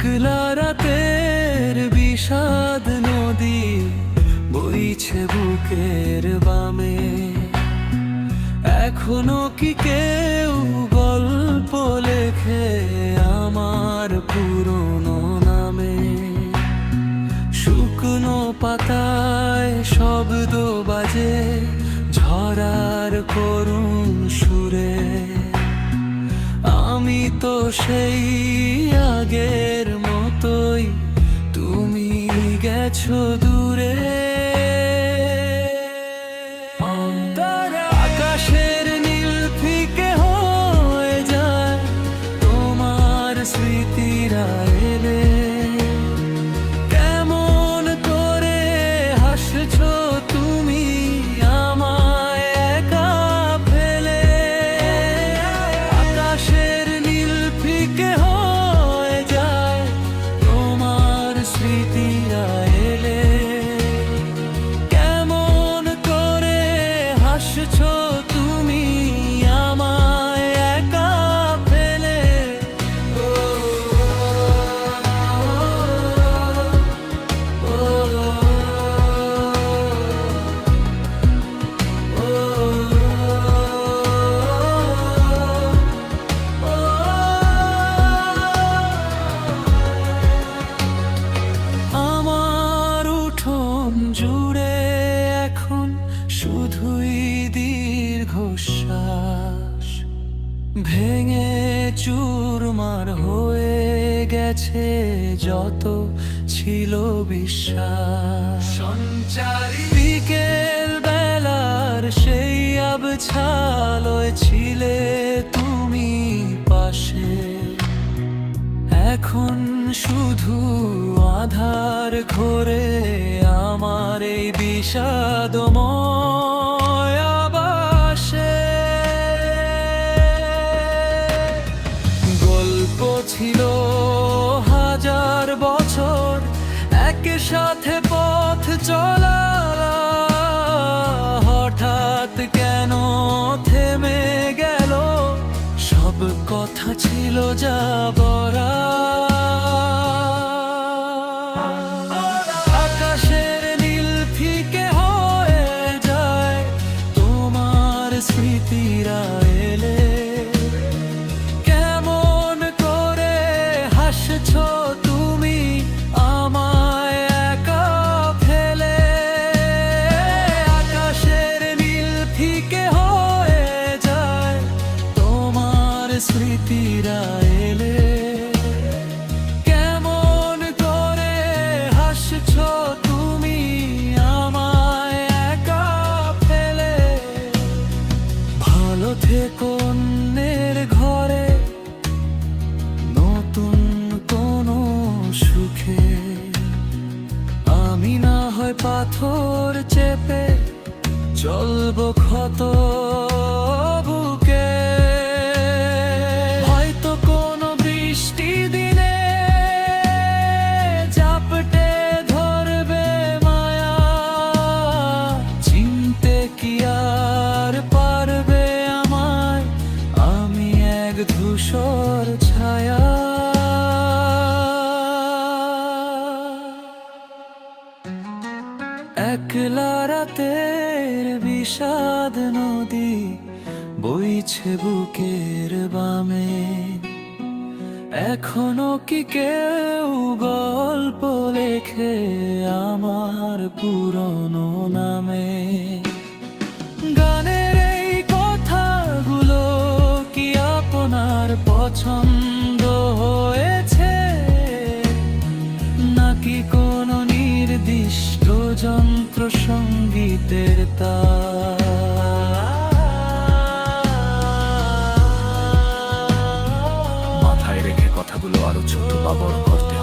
একলা রাতের বিষাদ নদী বইছে বুকের বামে। এখনো কি কেউ গল্প লেখে আমার পুরনো নামে? শুকনো পাতায় শব্দ বাজে ঝরার করুণ সুরে। আমি তো সেই আগের মতোই, তুমি গেছো দূরে। আকাশের নীল ফিকে হয়ে যায় তোমার স্মৃতিরা এলে। কেমন করে হাসছো তুমি আমায় একা ফেলে। আকাশের নীল ফিকে হয়ে যায় তোমার স্মৃতিরা এলে। কেমন করে হাসছো তুমি আমায় একা ফেলে। আমার উঠোন জুড়ে এখন শুধুই দীর্ঘশ্বাস। ভেঙে চুরমার হয়ে গেছে যত ছিল বিশ্বাস। সঞ্চারী বিকেল বেলার সেই আবছালোয় ছিলে তুমি পাশে। এখন শুধু আধার ঘোরে আমার এই বিষাদময় আবাসে। গল্প ছিল হাজার বছর একসাথে পথ চলা। হঠাৎ কেন থেমে গেল সব কথা ছিল যা বলা। আকাশের নীল ফিকে হয়ে যায় তোমার স্মৃতিরা এলে। কেমন করে হাসছো তুমি আমায় একা ফেলে। আকাশের নীল ফিকে হয়ে যায় তোমার স্মৃতিরা এলে। কেমন করে হাসছো তুমি আমায় একা ফেলে। ভালো থেকো অন্যের ঘরে নতুন কোনো সুখে। আমি না হয় পাথর চেপে চলবো ক্ষত বুকে। হয়তো কোনো বৃষ্টি দিনে জাপটে ধরবে মায়া। চিনতে কি আর পারবে আমায়? আমি এক ধূসর ছায়া। একলা রাতের বিষাদ নদী বইছে বুকের বামে। এখনো কি কেউ গল্প লেখে আমার পুরনো নামে? গানের এই কথাগুলো কি আপনার পছন্দ হয়েছে? নাকি কোনো নির্দিষ্ট যন্ত্র সঙ্গীতের তার? মাথায় রেখে কথাগুলো আরো ছোট বা বড় করতে